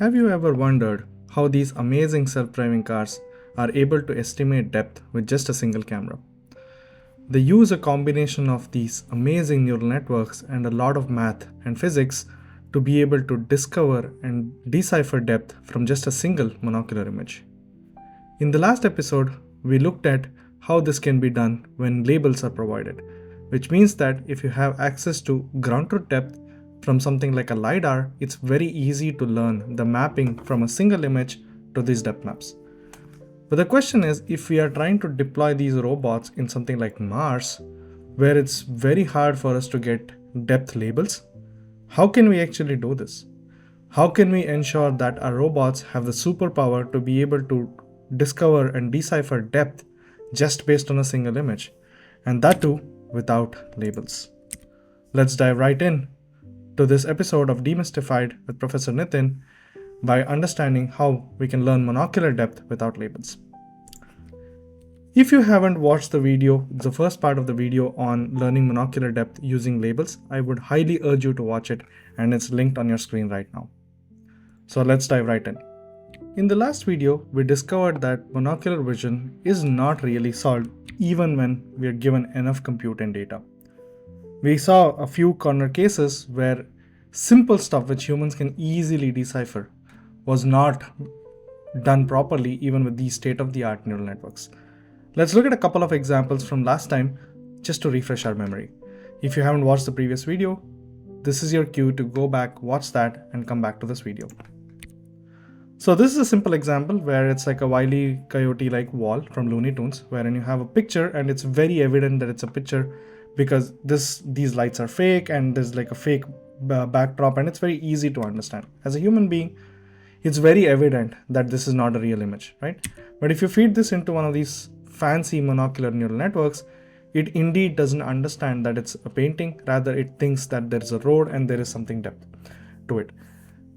Have you ever wondered how these amazing self-driving cars are able to estimate depth with just a single camera? They use a combination of these amazing neural networks and a lot of math and physics to be able to discover and decipher depth from just a single monocular image. In the last episode, we looked at how this can be done when labels are provided, which means that if you have access to ground truth depth from something like a LiDAR, it's very easy to learn the mapping from a single image to these depth maps. But the question is, if we are trying to deploy these robots in something like Mars, where it's very hard for us to get depth labels, how can we actually do this? How can we ensure that our robots have the superpower to be able to discover and decipher depth just based on a single image, and that too without labels? Let's dive right in to this episode of Demystified with Professor Nitin by understanding how we can learn monocular depth without labels. If you haven't watched the video, the first part of the video on learning monocular depth using labels, I would highly urge you to watch it, and it's linked on your screen right now. So let's dive right in. In the last video, we discovered that monocular vision is not really solved even when we are given enough compute and data. We saw a few corner cases where simple stuff which humans can easily decipher was not done properly even with these state-of-the-art neural networks. Let's look at a couple of examples from last time just to refresh our memory. If you haven't watched the previous video, this is your cue to go back, watch that, and come back to this video. So this is a simple example where it's like a Wile E. Coyote-like wall from Looney Tunes, wherein you have a picture and it's very evident that it's a picture because these lights are fake and there's like a fake backdrop, and it's very easy to understand. As a human being, it's very evident that this is not a real image, right? But if you feed this into one of these fancy monocular neural networks, it indeed doesn't understand that it's a painting, rather it thinks that there's a road and there is something depth to it.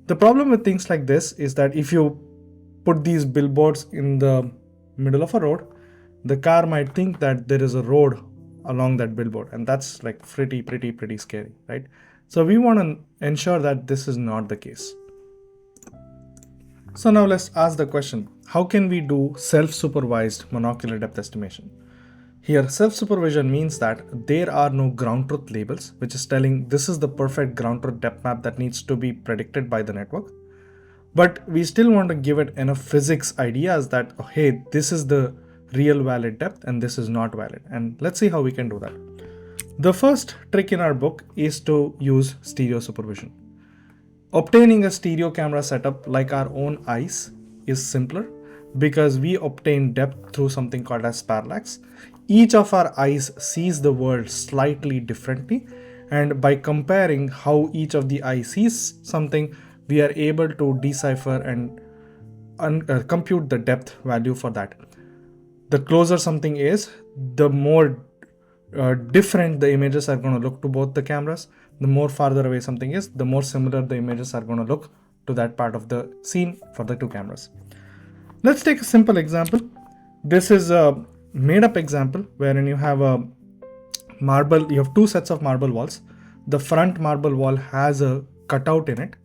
The problem with things like this is that if you put these billboards in the middle of a road, the car might think that there is a road along that billboard, and that's like pretty scary, right? So we want to ensure that this is not the case. So now let's ask the question, how can we do self-supervised monocular depth estimation? Here, self-supervision means that there are no ground truth labels, which is telling this is the perfect ground truth depth map that needs to be predicted by the network. But we still want to give it enough physics ideas that, oh, hey, this is the real valid depth and this is not valid. And let's see how we can do that. The first trick in our book is to use stereo supervision. Obtaining a stereo camera setup like our own eyes is simpler because we obtain depth through something called as parallax. Each of our eyes sees the world slightly differently, and by comparing how each of the eyes sees something, we are able to decipher and compute the depth value for that. The closer something is, the more different the images are going to look to both the cameras. The more farther away something is, the more similar the images are going to look to that part of the scene for the two cameras. Let's take a simple example. This is a made-up example wherein you have you have two sets of marble walls. The front marble wall has a cutout in it,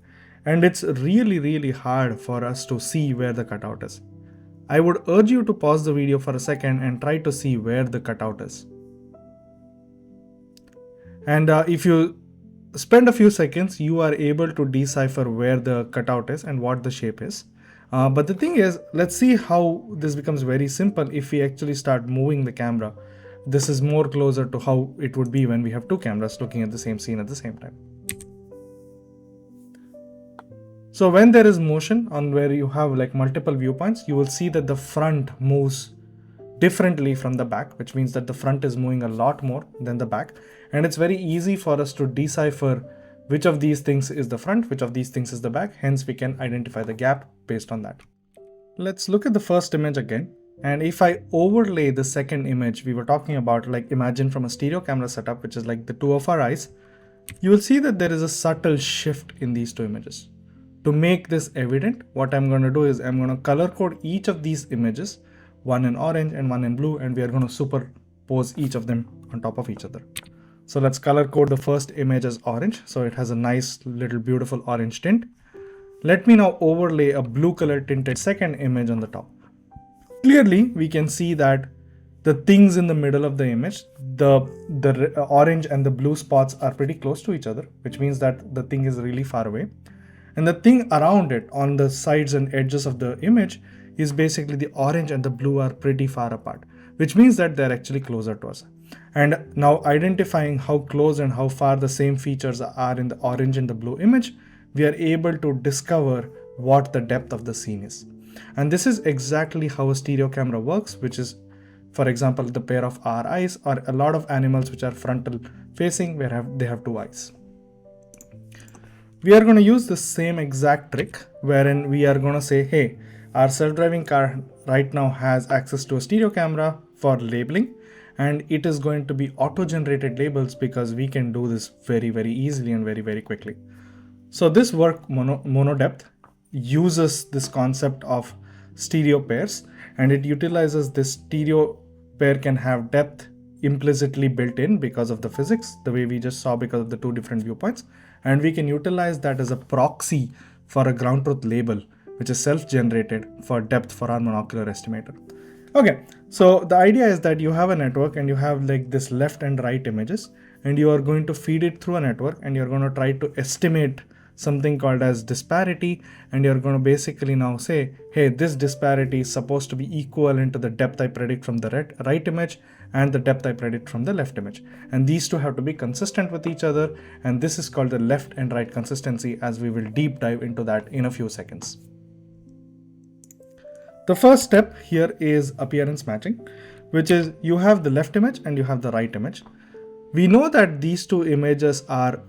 and it's really hard for us to see where the cutout is. I would urge you to pause the video for a second and try to see where the cutout is. And if you spend a few seconds, you are able to decipher where the cutout is and what the shape is. But the thing is, let's see how this becomes very simple if we actually start moving the camera. This is more closer to how it would be when we have two cameras looking at the same scene at the same time. So when there is motion on where you have like multiple viewpoints, you will see that the front moves differently from the back, which means that the front is moving a lot more than the back. And it's very easy for us to decipher which of these things is the front, which of these things is the back. Hence, we can identify the gap based on that. Let's look at the first image again. And if I overlay the second image we were talking about, like imagine from a stereo camera setup, which is like the two of our eyes, you will see that there is a subtle shift in these two images. To make this evident, what I'm going to do is I'm going to color code each of these images, one in orange and one in blue, and we are going to superpose each of them on top of each other. So let's color code the first image as orange. So it has a nice little beautiful orange tint. Let me now overlay a blue color tinted second image on the top. Clearly, we can see that the things in the middle of the image, the orange and the blue spots are pretty close to each other, which means that the thing is really far away. And the thing around it on the sides and edges of the image is basically the orange and the blue are pretty far apart, which means that they're actually closer to us. And now identifying how close and how far the same features are in the orange and the blue image, we are able to discover what the depth of the scene is. And this is exactly how a stereo camera works, which is, for example, the pair of our eyes, or a lot of animals which are frontal facing where they have two eyes. We are going to use the same exact trick wherein we are going to say, hey, our self-driving car right now has access to a stereo camera for labeling, and it is going to be auto-generated labels because we can do this very, very easily and very, very quickly. So this work, MonoDepth, uses this concept of stereo pairs, and it utilizes this stereo pair can have depth implicitly built in because of the physics, the way we just saw because of the two different viewpoints. And we can utilize that as a proxy for a ground truth label, which is self-generated for depth for our monocular estimator. Okay, so the idea is that you have a network and you have like this left and right images, and you are going to feed it through a network, and you're going to try to estimate something called as disparity, and you're going to basically now say, hey, this disparity is supposed to be equivalent to the depth I predict from the right image and the depth I predict from the left image, and these two have to be consistent with each other, and this is called the left and right consistency, as we will deep dive into that in a few seconds. The first step here is appearance matching, which is you have the left image and you have the right image. We know that these two images are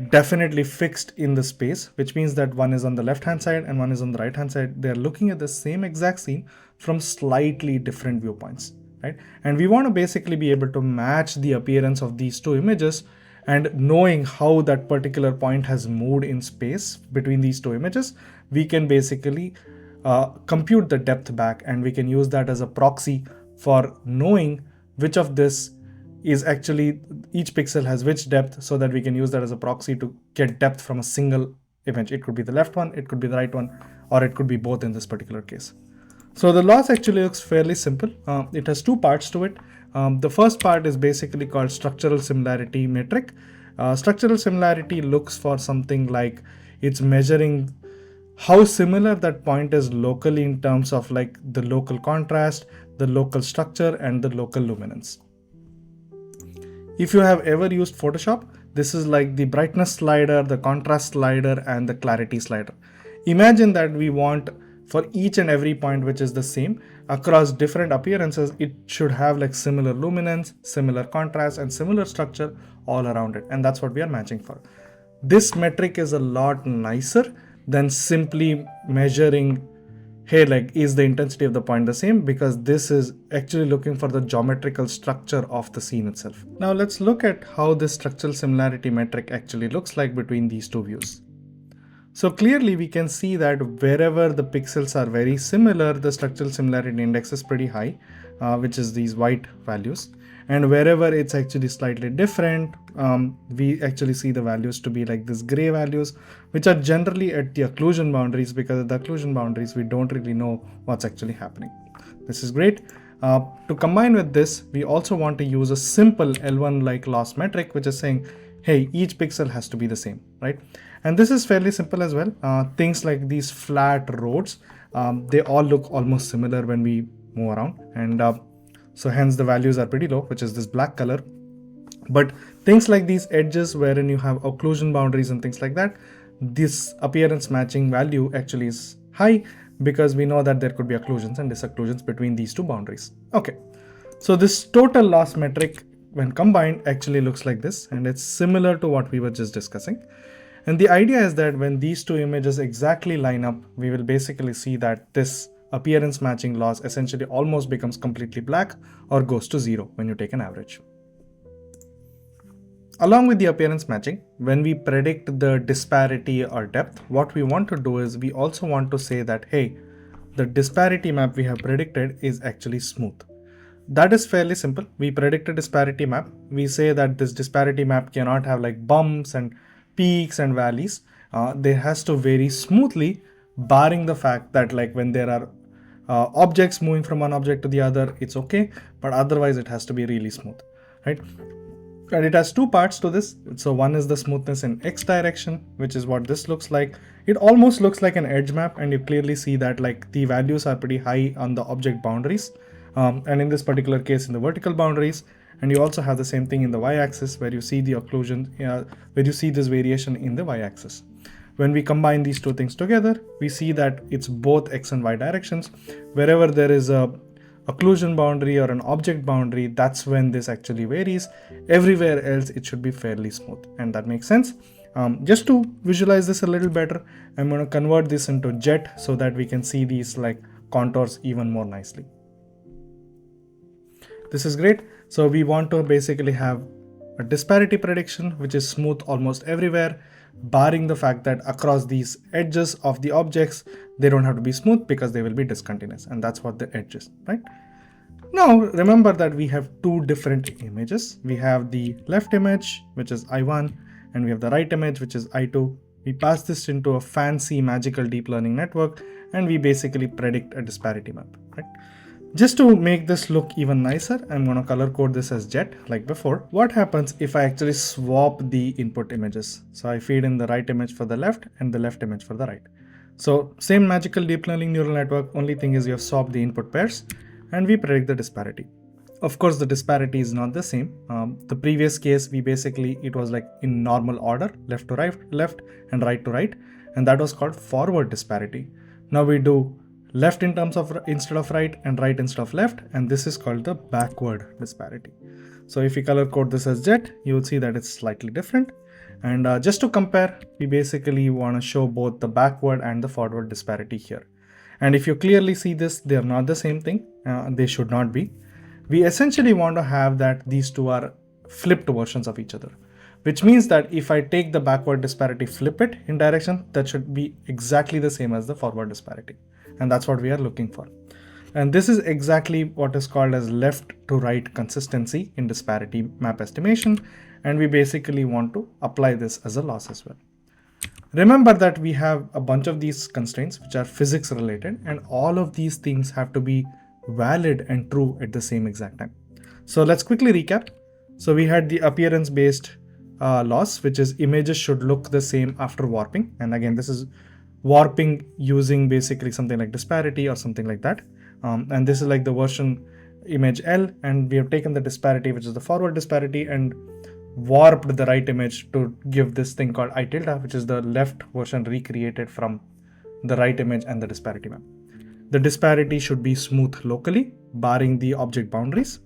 definitely fixed in the space, which means that one is on the left hand side and one is on the right hand side. They're looking at the same exact scene from slightly different viewpoints, right? And we want to basically be able to match the appearance of these two images, and knowing how that particular point has moved in space between these two images, we can basically compute the depth back, and we can use that as a proxy for knowing which of this is actually, each pixel has which depth, so that we can use that as a proxy to get depth from a single image. It could be the left one, it could be the right one, or it could be both in this particular case. So the loss actually looks fairly simple. It has two parts to it. The first part is basically called structural similarity metric. Structural similarity looks for something like it's measuring how similar that point is locally in terms of like the local contrast, the local structure, and the local luminance. If you have ever used Photoshop, this is like the brightness slider, the contrast slider, and the clarity slider. Imagine that we want for each and every point which is the same across different appearances, it should have like similar luminance, similar contrast, and similar structure all around it. And that's what we are matching for. This metric is a lot nicer than simply measuring, hey, like, is the intensity of the point the same? Because this is actually looking for the geometrical structure of the scene itself. Now let's look at how this structural similarity metric actually looks like between these two views. So clearly we can see that wherever the pixels are very similar, the structural similarity index is pretty high, which is these white values. And wherever it's actually slightly different, we actually see the values to be like this gray values, which are generally at the occlusion boundaries, because at the occlusion boundaries, we don't really know what's actually happening. This is great. To combine with this, we also want to use a simple L1 like loss metric, which is saying, hey, each pixel has to be the same, right? And this is fairly simple as well. Things like these flat roads, they all look almost similar when we move around. And so hence the values are pretty low, which is this black color. But things like these edges wherein you have occlusion boundaries and things like that, this appearance matching value actually is high, because we know that there could be occlusions and disocclusions between these two boundaries. Okay, so this total loss metric when combined actually looks like this, and it's similar to what we were just discussing. And the idea is that when these two images exactly line up, we will basically see that this appearance matching loss essentially almost becomes completely black or goes to zero when you take an average. Along with the appearance matching, when we predict the disparity or depth, what we want to do is we also want to say that, hey, the disparity map we have predicted is actually smooth. That is fairly simple. We predict a disparity map. We say that this disparity map cannot have like bumps and peaks and valleys. They has to vary smoothly, barring the fact that like when there are objects moving from one object to the other, it's okay, but otherwise it has to be really smooth, right? And it has two parts to this. So one is the smoothness in X direction, which is what this looks like. It almost looks like an edge map, and you clearly see that like the values are pretty high on the object boundaries. And in this particular case in the vertical boundaries. And you also have the same thing in the y-axis where you see the occlusion, where you see this variation in the y-axis. When we combine these two things together, we see that it's both x and y directions. Wherever there is a occlusion boundary or an object boundary, that's when this actually varies. Everywhere else, it should be fairly smooth, and that makes sense. Just to visualize this a little better, I'm going to convert this into jet so that we can see these like contours even more nicely. This is great. So we want to basically have a disparity prediction, which is smooth almost everywhere, barring the fact that across these edges of the objects, they don't have to be smooth because they will be discontinuous. And that's what the edge is, right? Now, remember that we have two different images. We have the left image, which is I1, and we have the right image, which is I2. We pass this into a fancy magical deep learning network, and we basically predict a disparity map, right? Just to make this look even nicer, I'm going to color code this as jet like before. What happens if I actually swap the input images? So I feed in the right image for the left and the left image for the right. So same magical deep learning neural network, only thing is you have swapped the input pairs and we predict the disparity. Of course, the disparity is not the same. The previous case, it was like in normal order, left to right, left and right to right. And that was called forward disparity. Now we do left in terms of instead of right and right instead of left, and this is called the backward disparity. So if we color code this as jet, you will see that it's slightly different. And just to compare, we basically want to show both the backward and the forward disparity here. And if you clearly see this, they are not the same thing. They should not be. We essentially want to have that these two are flipped versions of each other, which means that if I take the backward disparity, flip it in direction, that should be exactly the same as the forward disparity. And that's what we are looking for. And this is exactly what is called as left to right consistency in disparity map estimation. And we basically want to apply this as a loss as well. Remember that we have a bunch of these constraints which are physics related, and all of these things have to be valid and true at the same exact time. So let's quickly recap. So we had the appearance based loss, which is images should look the same after warping. And again, this is warping using basically something like disparity or something like that. And this is like the version image L, and we have taken the disparity, which is the forward disparity, and warped the right image to give this thing called I tilde, which is the left version recreated from the right image and the disparity map. The disparity should be smooth locally, barring the object boundaries.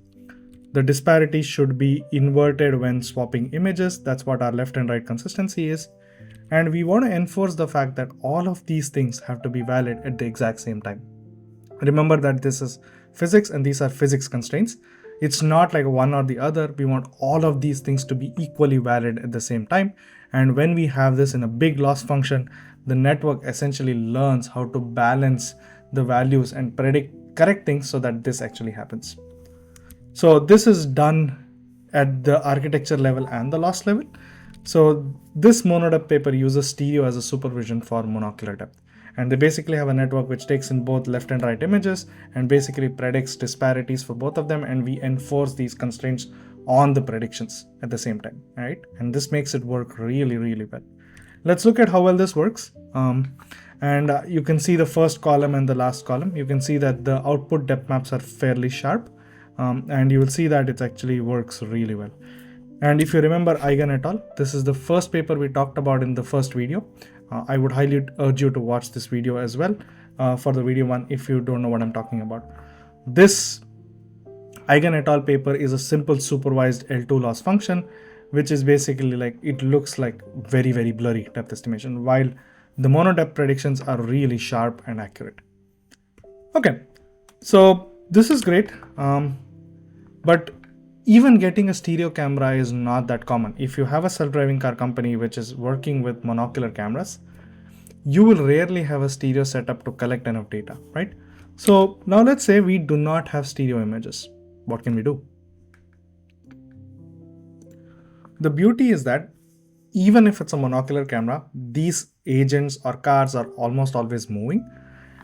The disparity should be inverted when swapping images. That's what our left and right consistency is. And we want to enforce the fact that all of these things have to be valid at the exact same time. Remember that this is physics and these are physics constraints. It's not like one or the other. We want all of these things to be equally valid at the same time. And when we have this in a big loss function, the network essentially learns how to balance the values and predict correct things so that this actually happens. So this is done at the architecture level and the loss level. So this MonoDepth paper uses stereo as a supervision for monocular depth. And they basically have a network which takes in both left and right images and basically predicts disparities for both of them. And we enforce these constraints on the predictions at the same time, right? And this makes it work really, really well. Let's look at how well this works. You can see the first column and the last column. You can see that the output depth maps are fairly sharp. And you will see that it actually works really well. And if you remember Ajna et al., this is the first paper we talked about in the first video. I would highly urge you to watch this video as well for the video one if you don't know what I'm talking about. This Ajna et al. Paper is a simple supervised L2 loss function, which is basically like, it looks like very, very blurry depth estimation, while the MonoDepth predictions are really sharp and accurate. Okay, so this is great. But even getting a stereo camera is not that common. If you have a self-driving car company which is working with monocular cameras, you will rarely have a stereo setup to collect enough data, right? So now let's say we do not have stereo images. What can we do? The beauty is that even if it's a monocular camera, these agents or cars are almost always moving.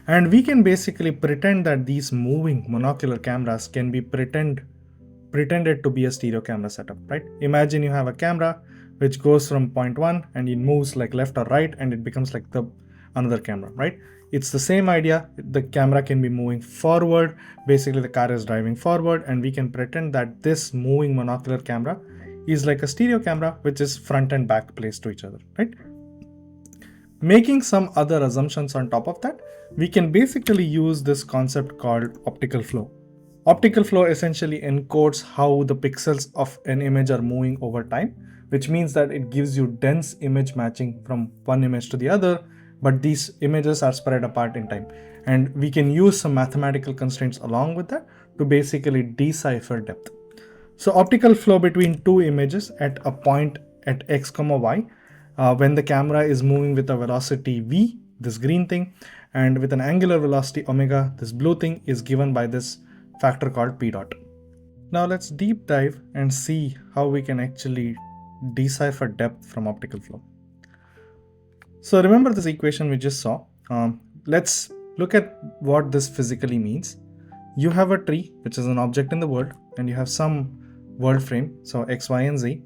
And we can basically pretend that these moving monocular cameras can be pretended to be a stereo camera setup, right? Imagine you have a camera which goes from point 1 and it moves like left or right and it becomes like the another camera, right? It's the same idea. The camera can be moving forward. Basically the car is driving forward, and we can pretend that this moving monocular camera is like a stereo camera which is front and back placed to each other, right? Making some other assumptions on top of that, we can basically use this concept called optical flow. Optical flow essentially encodes how the pixels of an image are moving over time, which means that it gives you dense image matching from one image to the other, but these images are spread apart in time. And we can use some mathematical constraints along with that to basically decipher depth. So optical flow between two images at a point at x, y, when the camera is moving with a velocity v, this green thing, and with an angular velocity omega, this blue thing, is given by this factor called p dot. Now let's deep dive and see how we can actually decipher depth from optical flow. So remember this equation we just saw. Let's look at what this physically means. You have a tree, which is an object in the world, and you have some world frame, so x, y, and z.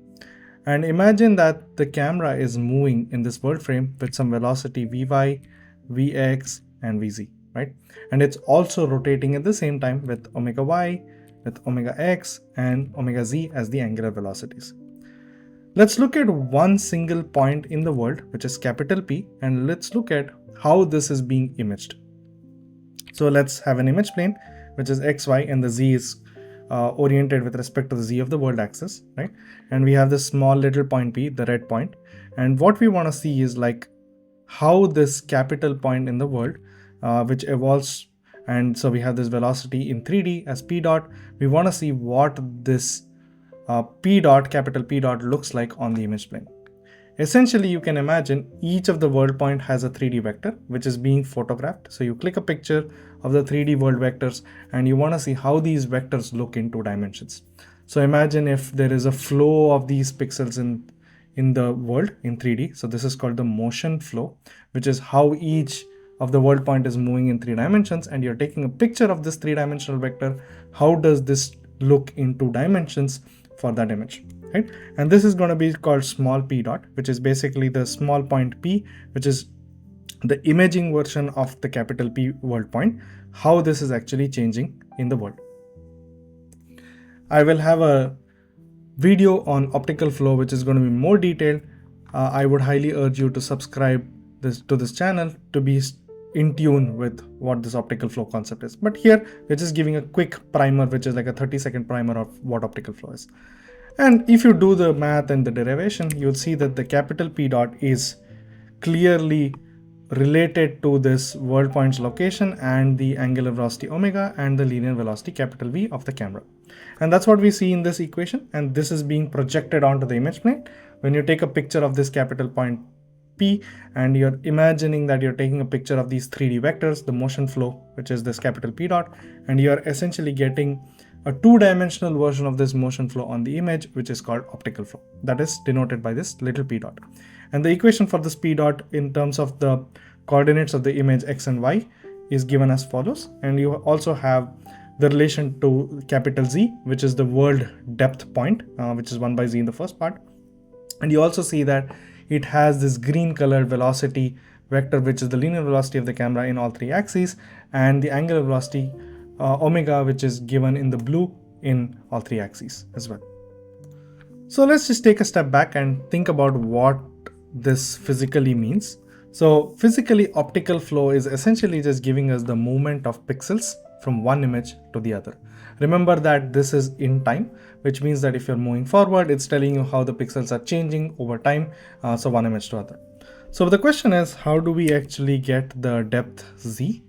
And imagine that the camera is moving in this world frame with some velocity vy, vx, and vz, right? And it's also rotating at the same time with omega y, with omega x, and omega z as the angular velocities. Let's look at one single point in the world, which is capital P, and let's look at how this is being imaged. So let's have an image plane, which is x, y, and the z is oriented with respect to the z of the world axis, right? And we have this small little point P, the red point. And what we want to see is like how this capital point in the world, which evolves. And so we have this velocity in 3D as p dot. We want to see what this p dot, capital P dot, looks like on the image plane. Essentially, you can imagine each of the world point has a 3D vector, which is being photographed. So you click a picture of the 3D world vectors and you want to see how these vectors look in 2 dimensions. So imagine if there is a flow of these pixels in the world in 3D. So this is called the motion flow, which is how each of the world point is moving in 3 dimensions, and you're taking a picture of this 3-dimensional vector. How does this look in 2 dimensions for that image, right? And this is going to be called small p dot, which is basically the small point P, which is the imaging version of the capital P world point, how this is actually changing in the world. I will have a video on optical flow, which is going to be more detailed. I would highly urge you to subscribe to this channel to be in tune with what this optical flow concept is. But here we're just giving a quick primer, which is like a 30-second primer of what optical flow is. And if you do the math and the derivation, you'll see that the capital P dot is clearly related to this world point's location and the angular velocity omega and the linear velocity capital V of the camera. And that's what we see in this equation. And this is being projected onto the image plane. When you take a picture of this capital point P and you're imagining that you're taking a picture of these 3D vectors, the motion flow, which is this capital P dot, and you're essentially getting a 2-dimensional version of this motion flow on the image, which is called optical flow. That is denoted by this little p dot. And the equation for this p dot in terms of the coordinates of the image x and y is given as follows. And you also have the relation to capital Z, which is the world depth point, which is 1 by z in the first part. And you also see that it has this green colored velocity vector, which is the linear velocity of the camera in all 3 axes, and the angular velocity omega, which is given in the blue in all 3 axes as well. So let's just take a step back and think about what this physically means. So physically, optical flow is essentially just giving us the movement of pixels from one image to the other. Remember that this is in time, which means that if you're moving forward, it's telling you how the pixels are changing over time, so one image to other. So the question is, how do we actually get the depth Z?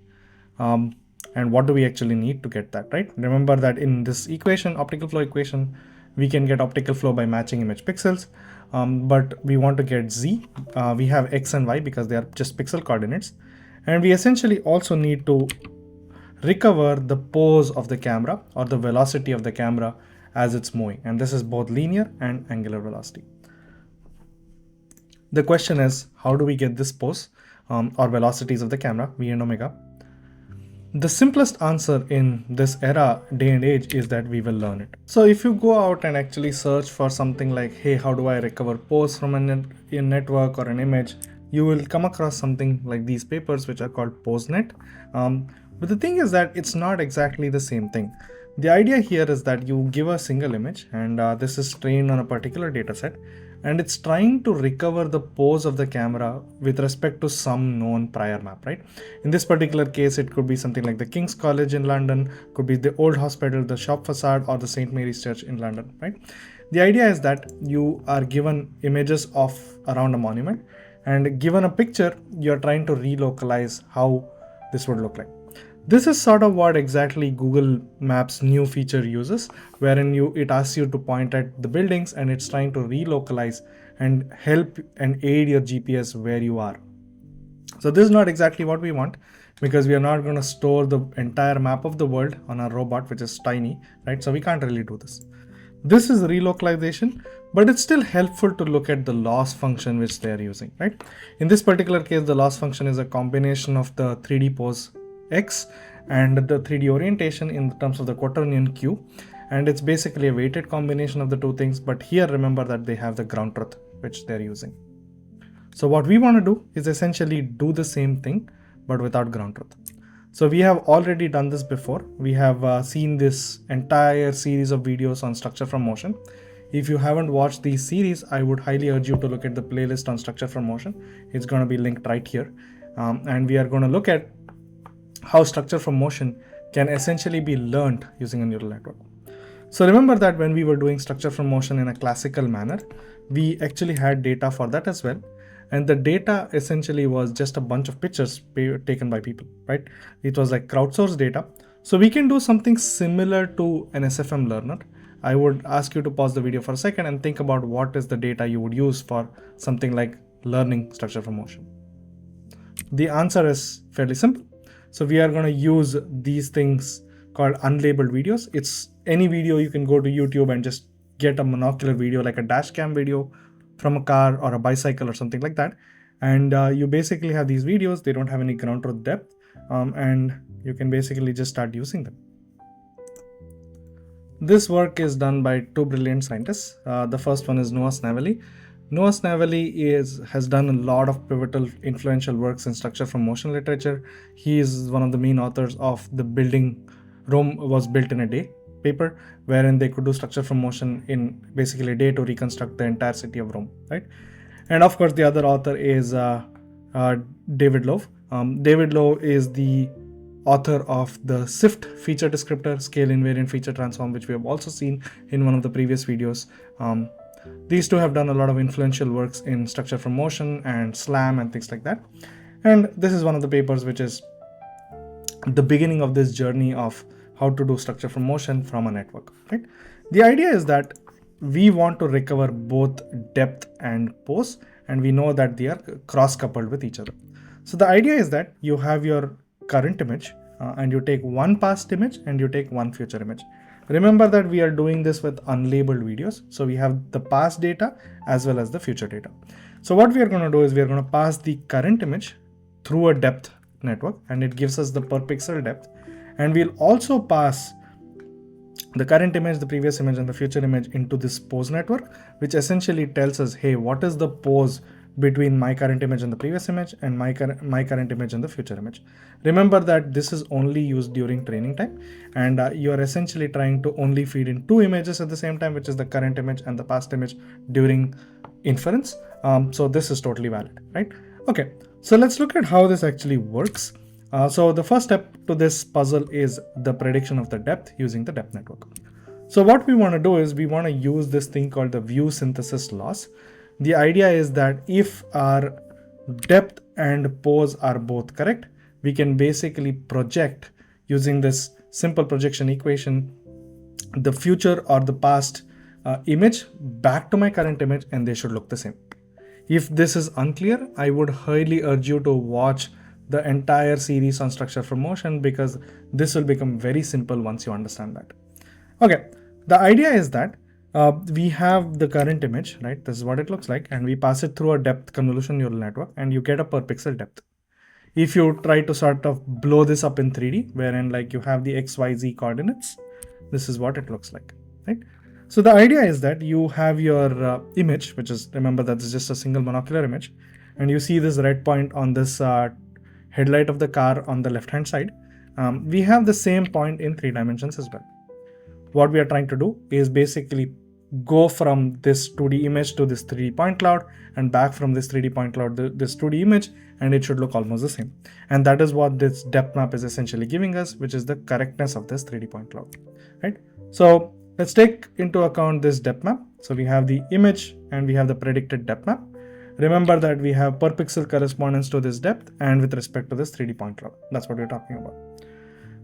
And what do we actually need to get that, right? Remember that in this equation, optical flow equation, we can get optical flow by matching image pixels, but we want to get Z. We have X and Y because they are just pixel coordinates. And we essentially also need to recover the pose of the camera or the velocity of the camera as it's moving. And this is both linear and angular velocity. The question is, how do we get this pose or velocities of the camera, v and omega? The simplest answer in this era, day and age, is that we will learn it. So if you go out and actually search for something like, hey, how do I recover pose from a network or an image, you will come across something like these papers, which are called PoseNet. But the thing is that it's not exactly the same thing. The idea here is that you give a single image, and this is trained on a particular data set, and it's trying to recover the pose of the camera with respect to some known prior map, right? In this particular case, it could be something like the King's College in London, could be the old hospital, the shop facade, or the St. Mary's Church in London, right? The idea is that you are given images of around a monument, and given a picture, you're trying to relocalize how this would look like. This is sort of what exactly Google Maps new feature uses, wherein it asks you to point at the buildings and it's trying to relocalize and help and aid your GPS where you are. So this is not exactly what we want, because we are not going to store the entire map of the world on our robot, which is tiny, right? So we can't really do this. This is relocalization, but it's still helpful to look at the loss function which they are using, right? In this particular case, the loss function is a combination of the 3D pose X and the 3D orientation in terms of the quaternion Q, and it's basically a weighted combination of the two things. But here, remember that they have the ground truth which they're using. So what we want to do is essentially do the same thing but without ground truth. So we have already done this before. We have seen this entire series of videos on structure from motion. If you haven't watched these series, I would highly urge you to look at the playlist on structure from motion. It's going to be linked right here, and we are going to look at how structure from motion can essentially be learned using a neural network. So remember that when we were doing structure from motion in a classical manner, we actually had data for that as well. And the data essentially was just a bunch of pictures taken by people, right? It was like crowdsourced data. So we can do something similar to an SfMLearner. I would ask you to pause the video for a second and think about what is the data you would use for something like learning structure from motion. The answer is fairly simple. So we are going to use these things called unlabeled videos. It's any video you can go to YouTube and just get a monocular video, like a dash cam video from a car or a bicycle or something like that. And you basically have these videos. They don't have any ground truth depth, and you can basically just start using them. This work is done by two brilliant scientists. The first one is Noah Snavelli. Noah Snavelli has done a lot of pivotal, influential works in structure from motion literature. He is one of the main authors of the building Rome was built in a day paper, wherein they could do structure from motion in basically a day to reconstruct the entire city of Rome, right? And of course, the other author is David Lowe. David Lowe is the author of the SIFT feature descriptor, scale invariant feature transform, which we have also seen in one of the previous videos. These two have done a lot of influential works in structure from motion and SLAM and things like that. And this is one of the papers which is the beginning of this journey of how to do structure from motion from a network, right? The idea is that we want to recover both depth and pose, and we know that they are cross-coupled with each other. So the idea is that you have your current image and you take one past image and you take one future image. Remember that we are doing this with unlabeled videos. So we have the past data as well as the future data. So what we are going to do is we are going to pass the current image through a depth network, and it gives us the per pixel depth. And we'll also pass the current image, the previous image, and the future image into this pose network, which essentially tells us, hey, what is the pose between my current image and the previous image and my current image and the future image. Remember that this is only used during training time, and you are essentially trying to only feed in two images at the same time, which is the current image and the past image during inference. So this is totally valid, right? Okay, so let's look at how this actually works. So the first step to this puzzle is the prediction of the depth using the depth network. So what we want to do is we want to use this thing called the view synthesis loss. The idea is that if our depth and pose are both correct, we can basically project using this simple projection equation the future or the past image back to my current image, and they should look the same. If this is unclear, I would highly urge you to watch the entire series on structure from motion, because this will become very simple once you understand that. Okay, the idea is that We have the current image, right? This is what it looks like, and we pass it through a depth convolution neural network, and you get a per pixel depth. If you try to sort of blow this up in 3D, wherein like you have the XYZ coordinates, this is what it looks like, right? So the idea is that you have your image, which is, remember, that's just a single monocular image, and you see this red point on this headlight of the car on the left hand side. We have the same point in 3 dimensions as well. What we are trying to do is basically go from this 2D image to this 3D point cloud, and back from this 3D point cloud to this 2D image, and it should look almost the same. And that is what this depth map is essentially giving us, which is the correctness of this 3D point cloud, right? So let's take into account this depth map. So we have the image and we have the predicted depth map. Remember that we have per pixel correspondence to this depth and with respect to this 3D point cloud. That's what we're talking about.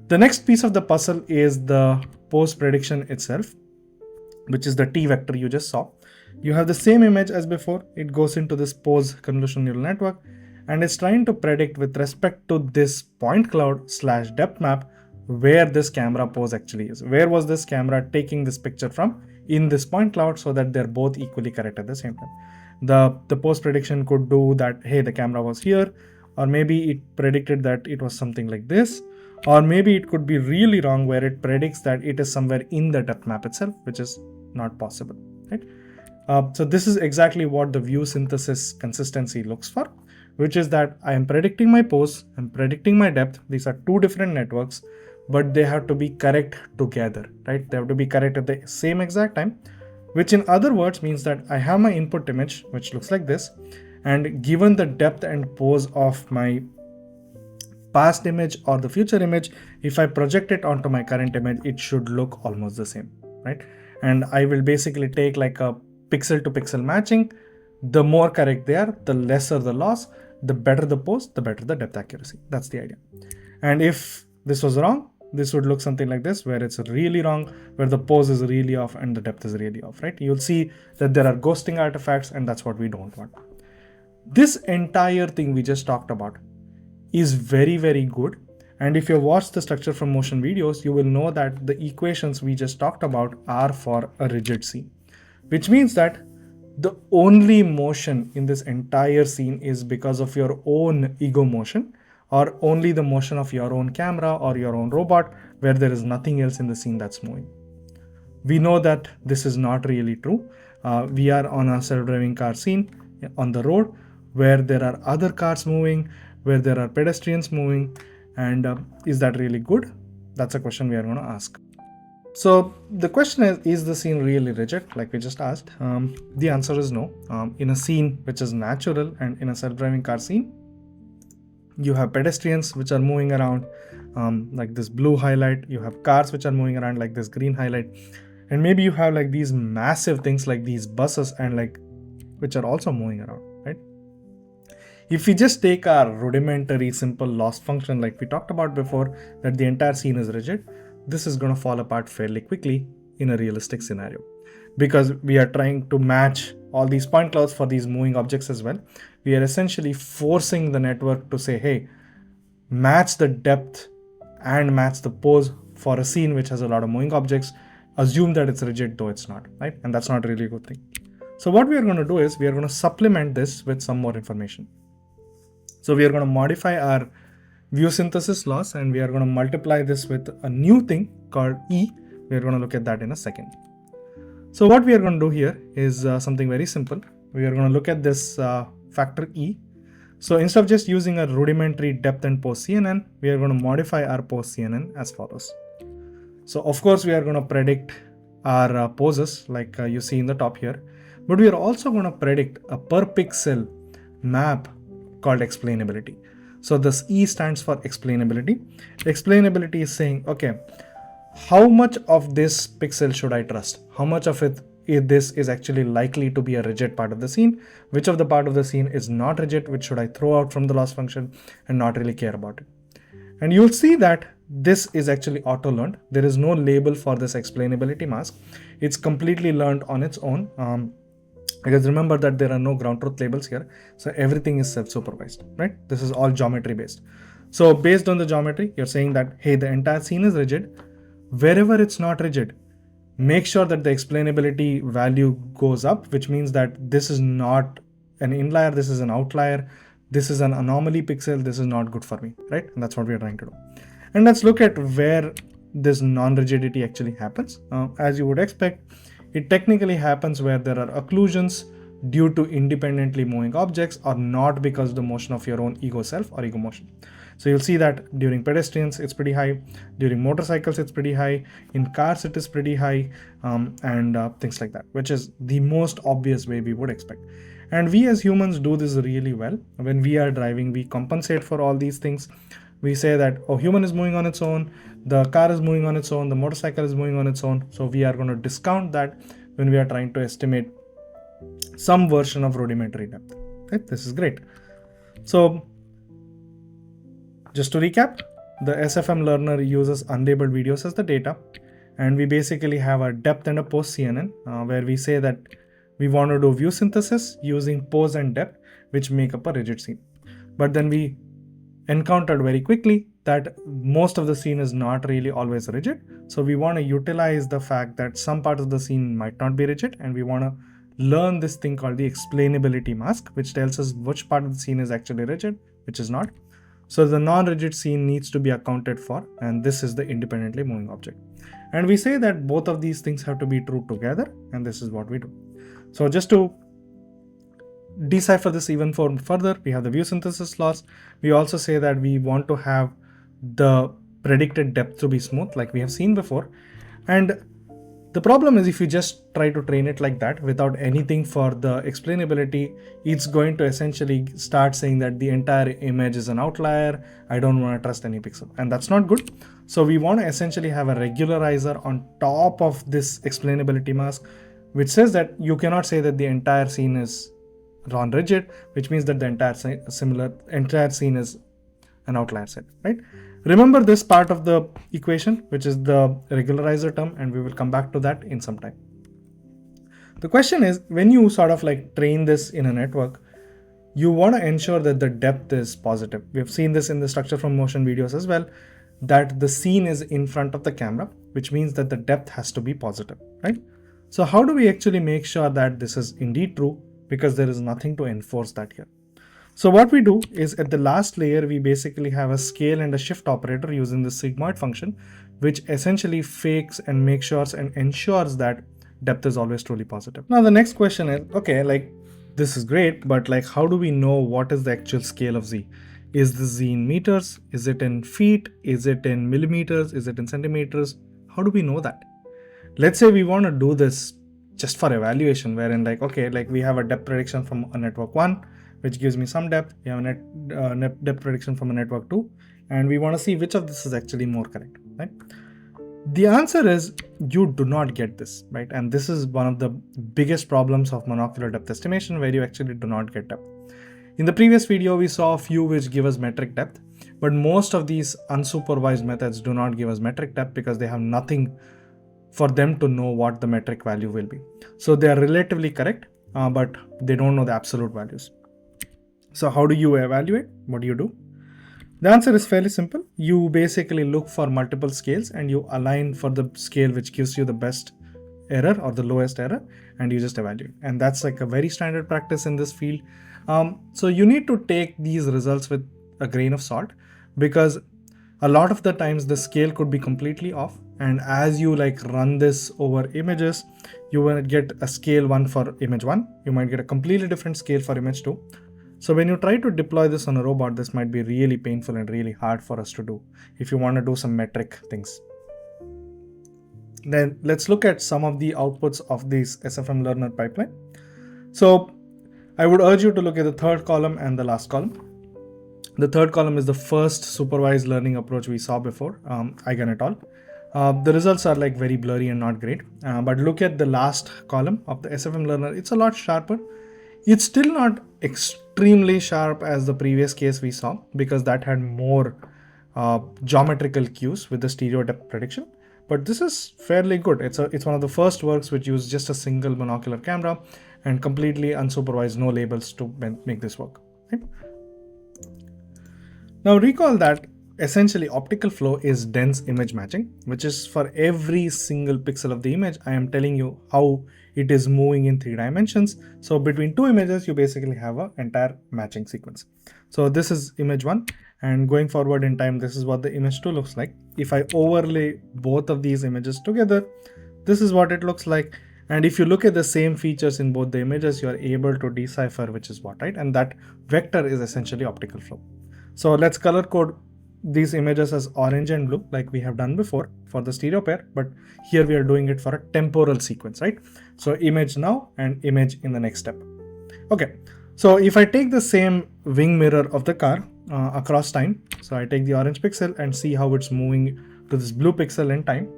The next piece of the puzzle is the pose prediction itself, which is the T vector you just saw. You have the same image as before. It goes into this pose convolution neural network, and it's trying to predict with respect to this point cloud / depth map where this camera pose actually is. Where was this camera taking this picture from in this point cloud, so that they're both equally correct at the same time. The pose prediction could do that, hey, the camera was here, or maybe it predicted that it was something like this, or maybe it could be really wrong where it predicts that it is somewhere in the depth map itself, which is not possible, right? So this is exactly what the view synthesis consistency looks for, which is that I am predicting my pose, I'm predicting my depth. These are 2 different networks, but they have to be correct together, right? They have to be correct at the same exact time, which in other words means that I have my input image, which looks like this, and given the depth and pose of my past image or the future image, if I project it onto my current image, it should look almost the same, right? And I will basically take like a pixel to pixel matching. The more correct they are, the lesser the loss, the better the pose, the better the depth accuracy. That's the idea. And if this was wrong, this would look something like this, where it's really wrong, where the pose is really off and the depth is really off, right? You'll see that there are ghosting artifacts, and that's what we don't want. This entire thing we just talked about is very, very good. And if you watch the structure from motion videos, you will know that the equations we just talked about are for a rigid scene, which means that the only motion in this entire scene is because of your own ego motion, or only the motion of your own camera or your own robot, where there is nothing else in the scene that's moving. We know that this is not really true. We are on a self-driving car scene on the road, where there are other cars moving, where there are pedestrians moving, and is that really good? That's a question we are going to ask. So the question is the scene really rigid, like we just asked? The answer is no. In a scene which is natural, and in a self-driving car scene, you have pedestrians which are moving around like this blue highlight, you have cars which are moving around like this green highlight, and maybe you have like these massive things like these buses and like which are also moving around, right? If we just take our rudimentary simple loss function like we talked about before, that the entire scene is rigid, this is going to fall apart fairly quickly in a realistic scenario, because we are trying to match all these point clouds for these moving objects as well. We are essentially forcing the network to say, hey, match the depth and match the pose for a scene which has a lot of moving objects. Assume that it's rigid, though it's not, right? And that's not really a good thing. So what we are going to do is we are going to supplement this with some more information. So we are going to modify our view synthesis loss, and we are going to multiply this with a new thing called E. We are going to look at that in a second. So what we are going to do here is something very simple. We are going to look at this factor E. So instead of just using a rudimentary depth and pose CNN, we are going to modify our pose CNN as follows. So of course we are going to predict our poses like you see in the top here, but we are also going to predict a per pixel map called explainability. So this E stands for explainability. Explainability is saying, okay, how much of this pixel should I trust? How much of this is actually likely to be a rigid part of the scene? Which of the part of the scene is not rigid? Which should I throw out from the loss function and not really care about it? And you'll see that this is actually auto-learned. There is no label for this explainability mask. It's completely learned on its own. Because remember that there are no ground truth labels here. So everything is self-supervised, right? This is all geometry based. So based on the geometry, you're saying that, hey, the entire scene is rigid. Wherever it's not rigid, Make sure that the explainability value goes up, which means that this is not an inlier, this is an outlier, this is an anomaly pixel, this is not good for me, right? And that's what we are trying to do. And let's look at where this non-rigidity actually happens. As you would expect, it technically happens where there are occlusions due to independently moving objects, or not because of the motion of your own ego self or ego motion. So you'll see that during pedestrians, it's pretty high. During motorcycles, it's pretty high. In cars, it is pretty high, and things like that, which is the most obvious way we would expect. And we as humans do this really well. When we are driving, we compensate for all these things. We say that, oh, human is moving on its own, the car is moving on its own, the motorcycle is moving on its own. So we are going to discount that when we are trying to estimate some version of rudimentary depth. Okay? This is great. So just to recap, the SfMLearner uses unlabeled videos as the data, and we basically have a depth and a pose CNN, where we say that we want to do view synthesis using pose and depth, which make up a rigid scene. But then we encountered very quickly that most of the scene is not really always rigid. So we want to utilize the fact that some part of the scene might not be rigid, and we want to learn this thing called the explainability mask, which tells us which part of the scene is actually rigid, which is not. So the non-rigid scene needs to be accounted for, and this is the independently moving object. And we say that both of these things have to be true together, and this is what we do. So just to decipher this even further, we have the view synthesis loss. We also say that we want to have the predicted depth to be smooth, like we have seen before. And the problem is, if you just try to train it like that without anything for the explainability, it's going to essentially start saying that the entire image is an outlier. I don't want to trust any pixel, and that's not good. So we want to essentially have a regularizer on top of this explainability mask, which says that you cannot say that the entire scene is non-rigid, which means that the entire scene is an outlier set, right? Remember this part of the equation, which is the regularizer term, and we will come back to that in some time. The question is, when you sort of like train this in a network, you want to ensure that the depth is positive. We have seen this in the structure from motion videos as well, that the scene is in front of the camera, which means that the depth has to be positive, right? So how do we actually make sure that this is indeed true? Because there is nothing to enforce that here. So what we do is, at the last layer, we basically have a scale and a shift operator using the sigmoid function, which essentially fakes and makes sure and ensures that depth is always truly positive. Now the next question is, okay, like this is great, but like how do we know what is the actual scale of Z? Is the Z in meters? Is it in feet? Is it in millimeters? Is it in centimeters? How do we know that? Let's say we want to do this just for evaluation, wherein like, okay, like we have a depth prediction from a network 1, which gives me some depth. We have a net depth prediction from a network 2, and we want to see which of this is actually more correct, right? The answer is you do not get this, right? And this is one of the biggest problems of monocular depth estimation, where you actually do not get depth. In the previous video, we saw a few which give us metric depth, but most of these unsupervised methods do not give us metric depth because they have nothing for them to know what the metric value will be. So they are relatively correct, but they don't know the absolute values. So how do you evaluate? What do you do? The answer is fairly simple. You basically look for multiple scales and you align for the scale which gives you the best error or the lowest error, and you just evaluate. And that's like a very standard practice in this field. So you need to take these results with a grain of salt, because a lot of the times the scale could be completely off, and as you like run this over images, you will get a scale 1 for image 1, you might get a completely different scale for image 2. So when you try to deploy this on a robot, this might be really painful and really hard for us to do if you want to do some metric things. Then let's look at some of the outputs of this SfMLearner pipeline. So I would urge you to look at the third column and the last column. The third column is the first supervised learning approach we saw before, Ajna et al. The results are like very blurry and not great, but look at the last column of the SfMLearner. It's a lot sharper. It's still not extremely sharp as the previous case we saw, because that had more geometrical cues with the stereo depth prediction. But this is fairly good. It's one of the first works which use just a single monocular camera and completely unsupervised, no labels to make this work. Right? Now recall that essentially optical flow is dense image matching, which is for every single pixel of the image. I am telling you how it is moving in 3 dimensions. So between 2 images, you basically have an entire matching sequence. So this is image 1, and going forward in time, this is what the image 2 looks like. If I overlay both of these images together, this is what it looks like. And if you look at the same features in both the images, you are able to decipher which is what, right? And that vector is essentially optical flow. So let's color code these images as orange and blue like we have done before for the stereo pair, but here we are doing it for a temporal sequence, right? So image now and image in the next step. Okay, so if I take the same wing mirror of the car across time, so I take the orange pixel and see how it's moving to this blue pixel in time.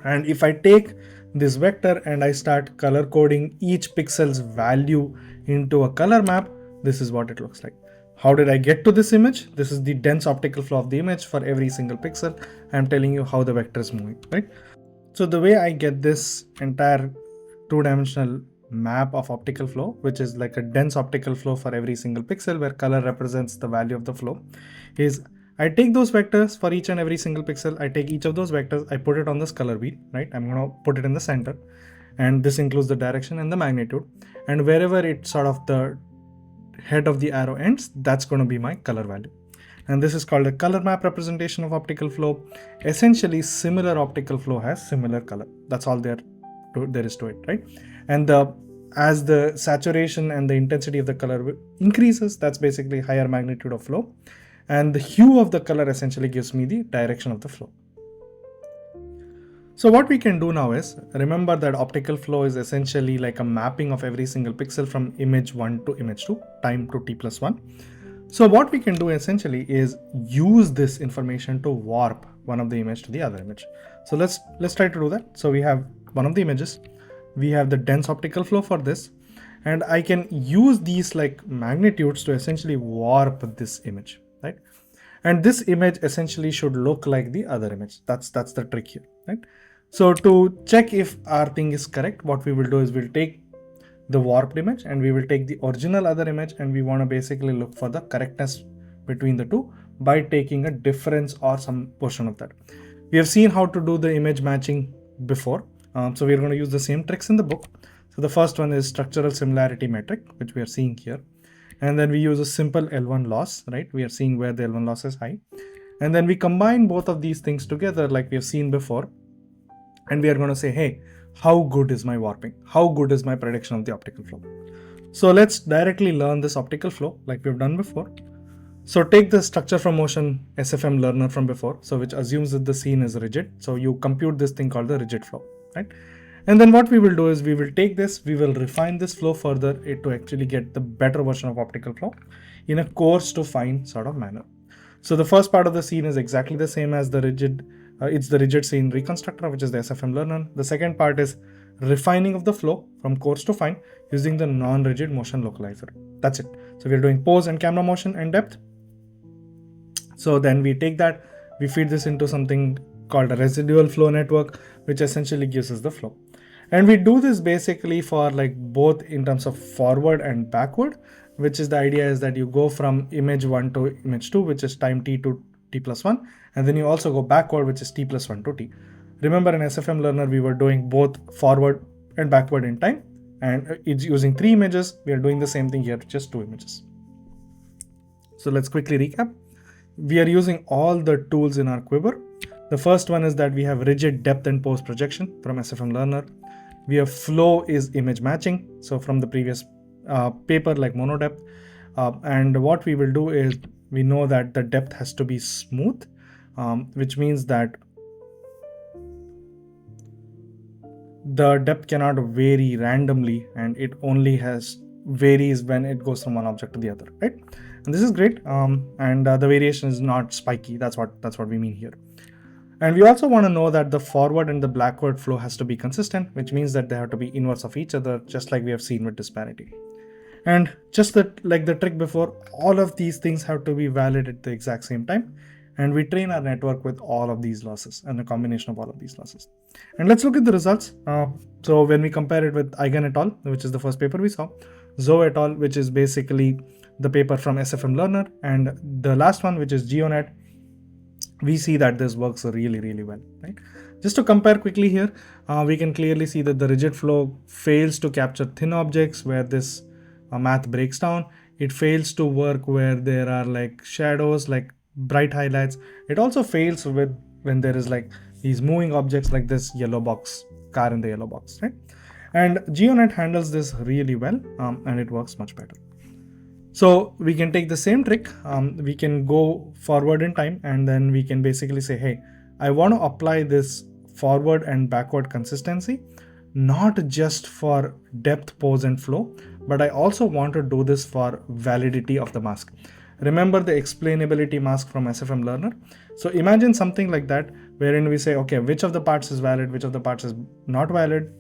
And if I take this vector and I start color coding each pixel's value into a color map, this is what it looks like. How did I get to this image? This is the dense optical flow of the image for every single pixel. I'm telling you how the vector is moving, right? So the way I get this entire 2-dimensional map of optical flow, which is like a dense optical flow for every single pixel where color represents the value of the flow, is I take those vectors for each and every single pixel. I take each of those vectors, I put it on this color wheel, right? I'm going to put it in the center, and this includes the direction and the magnitude. And wherever it sort of the head of the arrow ends, that's going to be my color value. And this is called a color map representation of optical flow. Essentially, similar optical flow has similar color. That's all there is to it, right? And as the saturation and the intensity of the color increases, that's basically higher magnitude of flow. And the hue of the color essentially gives me the direction of the flow. So what we can do now is, remember that optical flow is essentially like a mapping of every single pixel from image 1 to image 2, time to t+1. So what we can do essentially is use this information to warp one of the image to the other image. So let's try to do that. So we have one of the images, we have the dense optical flow for this, and I can use these like magnitudes to essentially warp this image, right? And this image essentially should look like the other image. That's the trick here, right? So to check if our thing is correct, what we will do is we'll take the warped image and we will take the original other image, and we want to basically look for the correctness between the two by taking a difference or some portion of that. We have seen how to do the image matching before. So we're going to use the same tricks in the book. So the first one is structural similarity metric, which we are seeing here. And then we use a simple L1 loss, right? We are seeing where the L1 loss is high. And then we combine both of these things together like we have seen before. And we are going to say, hey, how good is my warping? How good is my prediction of the optical flow? So let's directly learn this optical flow like we've done before. So take the structure from motion SfMLearner from before, so which assumes that the scene is rigid. So you compute this thing called the rigid flow, right? And then what we will do is we will take this, we will refine this flow further to actually get the better version of optical flow in a coarse to fine sort of manner. So the first part of the scene is exactly the same as the rigid, it's the rigid scene reconstructor, which is the SfMLearner. The second part is refining of the flow from coarse to fine using the non-rigid motion localizer. That's it. So we're doing pose and camera motion and depth. So then we take that, we feed this into something called a residual flow network, which essentially gives us the flow. And we do this basically for like both in terms of forward and backward, which is the idea is that you go from image 1 to image 2, which is time t to t+1, and then you also go backward, which is t+1 to t. Remember in SfMLearner, we were doing both forward and backward in time, and it's using 3 images. We are doing the same thing here, just 2 images. So let's quickly recap. We are using all the tools in our quiver. The first one is that we have rigid depth and pose projection from SfMLearner. We have flow is image matching, so from the previous paper like MonoDepth. And what we will do is we know that the depth has to be smooth, which means that the depth cannot vary randomly, and it only varies when it goes from one object to the other, right? And this is great. And the variation is not spiky. That's what we mean here. And we also want to know that the forward and the backward flow has to be consistent, which means that they have to be inverse of each other, just like we have seen with disparity. And just like the trick before, all of these things have to be valid at the exact same time. And we train our network with all of these losses and a combination of all of these losses. And let's look at the results. So when we compare it with Ajna et al., which is the first paper we saw, Zhou et al., which is basically the paper from SfMLearner, and the last one, which is GeoNet, we see that this works really, really well, right? Just to compare quickly here, we can clearly see that the rigid flow fails to capture thin objects where this math breaks down. It fails to work where there are like shadows, like bright highlights. It also fails with when there is like these moving objects like this yellow box, car in the yellow box, right? And GeoNet handles this really well, and it works much better. So we can take the same trick, we can go forward in time, and then we can basically say, hey, I want to apply this forward and backward consistency, not just for depth, pose, and flow, but I also want to do this for validity of the mask. Remember the explainability mask from SfMLearner? So imagine something like that, wherein we say, okay, which of the parts is valid, which of the parts is not valid.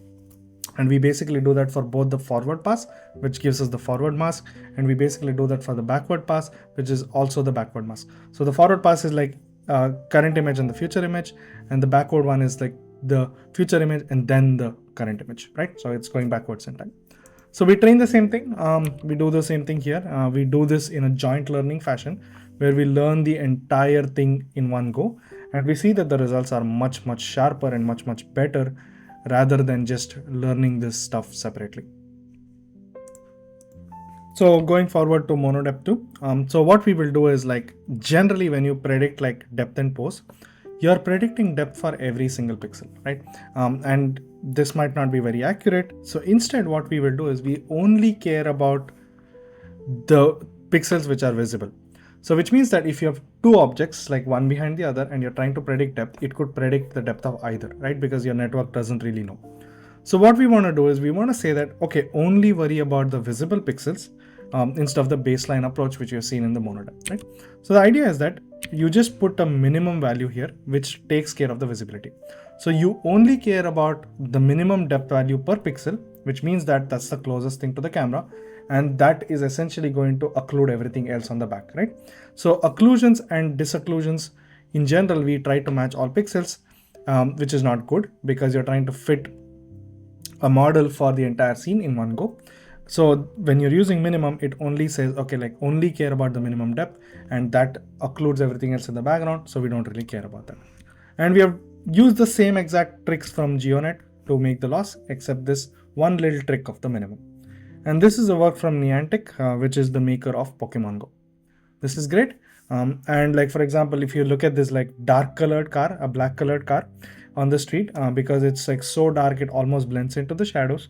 And we basically do that for both the forward pass, which gives us the forward mask, and we basically do that for the backward pass, which is also the backward mask. So the forward pass is like current image and the future image, and the backward one is like the future image and then the current image, right? So it's going backwards in time. So we train the same thing. We do the same thing here. We do this in a joint learning fashion where we learn the entire thing in one go, and we see that the results are much, much sharper and much, much better rather than just learning this stuff separately. So going forward to MonoDepth 2, so what we will do is, like, generally when you predict like depth and pose, you're predicting depth for every single pixel, right? And this might not be very accurate. So instead what we will do is we only care about the pixels which are visible. So which means that if you have two objects, like one behind the other, and you're trying to predict depth, it could predict the depth of either, right? Because your network doesn't really know. So what we want to do is we want to say that, okay, only worry about the visible pixels instead of the baseline approach which you've seen in the MonoDepth, right? So the idea is that you just put a minimum value here which takes care of the visibility. So you only care about the minimum depth value per pixel, which means that that's the closest thing to the camera, and that is essentially going to occlude everything else on the back, right? So occlusions and disocclusions, in general, we try to match all pixels, which is not good because you're trying to fit a model for the entire scene in one go. So when you're using minimum, it only says, okay, like only care about the minimum depth, and that occludes everything else in the background. So we don't really care about that. And we have used the same exact tricks from GeoNet to make the loss, except this one little trick of the minimum. And this is a work from Niantic, which is the maker of Pokemon Go. This is great. And like, for example, if you look at this like dark colored car, a black colored car on the street, because it's like so dark, it almost blends into the shadows.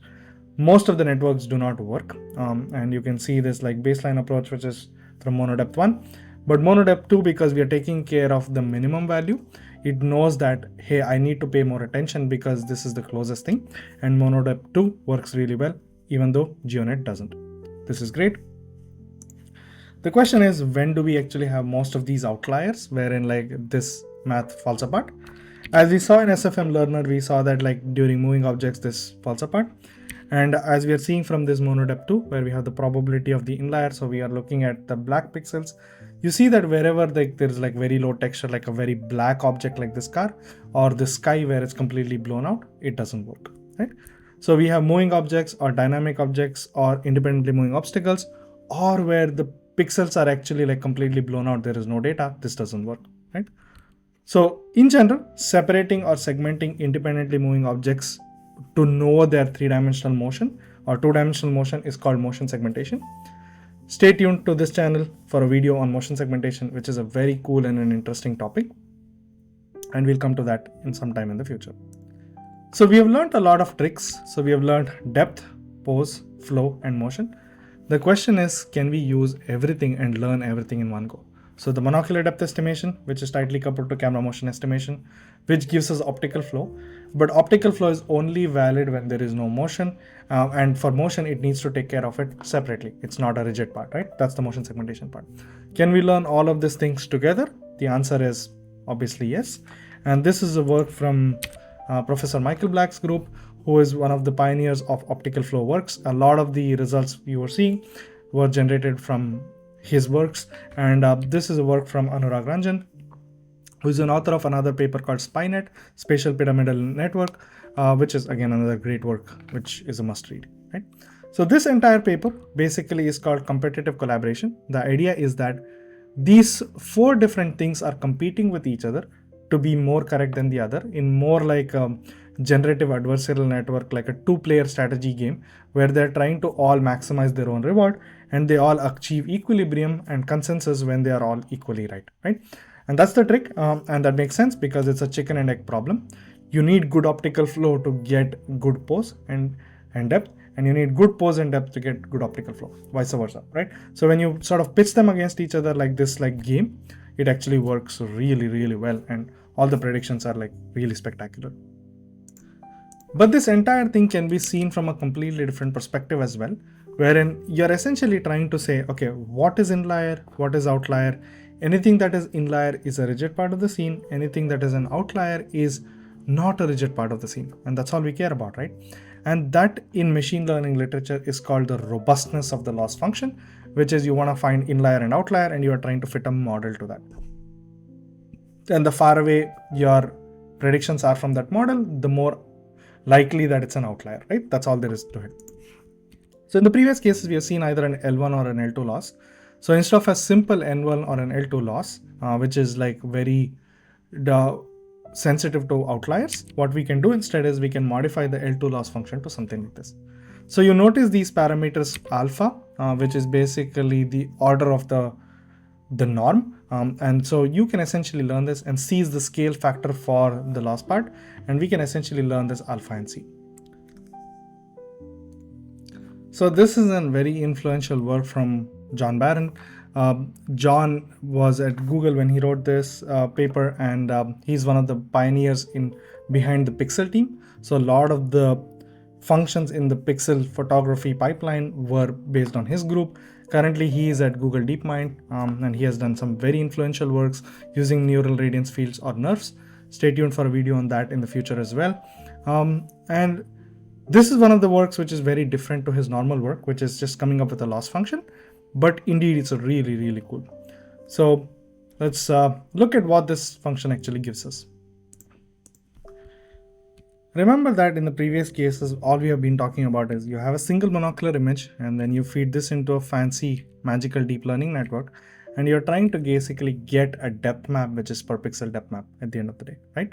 Most of the networks do not work. And you can see this like baseline approach, which is from MonoDepth 1. But MonoDepth 2, because we are taking care of the minimum value, it knows that, hey, I need to pay more attention because this is the closest thing. And MonoDepth 2 works really well, even though GeoNet doesn't. This is great. The question is, when do we actually have most of these outliers wherein like this math falls apart? As we saw in SfMLearner, we saw that like during moving objects, this falls apart. And as we are seeing from this MonoDepth 2, where we have the probability of the inlier, so we are looking at the black pixels, you see that wherever like there's like very low texture, like a very black object like this car, or the sky where it's completely blown out, it doesn't work, right? So we have moving objects or dynamic objects or independently moving obstacles, or where the pixels are actually like completely blown out, there is no data, this doesn't work, right? So in general, separating or segmenting independently moving objects to know their three-dimensional motion or two-dimensional motion is called motion segmentation. Stay tuned to this channel for a video on motion segmentation, which is a very cool and an interesting topic. And we'll come to that in some time in the future. So we have learned a lot of tricks. So we have learned depth, pose, flow, and motion. The question is, can we use everything and learn everything in one go? So the monocular depth estimation, which is tightly coupled to camera motion estimation, which gives us optical flow. But optical flow is only valid when there is no motion. And for motion, it needs to take care of it separately. It's not a rigid part, right? That's the motion segmentation part. Can we learn all of these things together? The answer is obviously yes. And this is a work from Professor Michael Black's group, who is one of the pioneers of optical flow works. A lot of the results you were seeing were generated from his works. And this is a work from Anurag Ranjan, who is an author of another paper called SpyNet, Spatial Pyramidal Network, which is again another great work, which is a must read, right? So this entire paper basically is called competitive collaboration. The idea is that these 4 different things are competing with each other to be more correct than the other in more like a generative adversarial network, like a 2-player strategy game where they're trying to all maximize their own reward and they all achieve equilibrium and consensus when they are all equally right? And that's the trick, and that makes sense because it's a chicken and egg problem. You need good optical flow to get good pose and depth, and you need good pose and depth to get good optical flow, vice versa, right? So when you sort of pitch them against each other like this, like game, it actually works really well, and all the predictions are like really spectacular. But this entire thing can be seen from a completely different perspective as well, wherein you're essentially trying to say, okay, what is inlier, what is outlier? Anything that is inlier is a rigid part of the scene. Anything that is an outlier is not a rigid part of the scene. And that's all we care about, right? And that in machine learning literature is called the robustness of the loss function, which is you want to find inlier and outlier and you are trying to fit a model to that. And the far away your predictions are from that model, the more likely that it's an outlier, right? That's all there is to it. So in the previous cases, we have seen either an L1 or an L2 loss. So instead of a simple N1 or an L2 loss, which is like very sensitive to outliers, what we can do instead is we can modify the L2 loss function to something like this. So you notice these parameters alpha, which is basically the order of the norm. And so you can essentially learn this, and C is the scale factor for the loss part. And we can essentially learn this alpha and C. So this is a very influential work from John Barron. John was at Google when he wrote this paper, and he's one of the pioneers behind the Pixel team. So a lot of the functions in the Pixel photography pipeline were based on his group. Currently, he is at Google DeepMind, and he has done some very influential works using neural radiance fields or NeRFs. Stay tuned for a video on that in the future as well. And this is one of the works which is very different to his normal work, which is just coming up with a loss function. But indeed, it's a really cool. So let's look at what this function actually gives us. Remember that in the previous cases, all we have been talking about is you have a single monocular image, and then you feed this into a fancy magical deep learning network, and you're trying to basically get a depth map, which is per pixel depth map at the end of the day, right?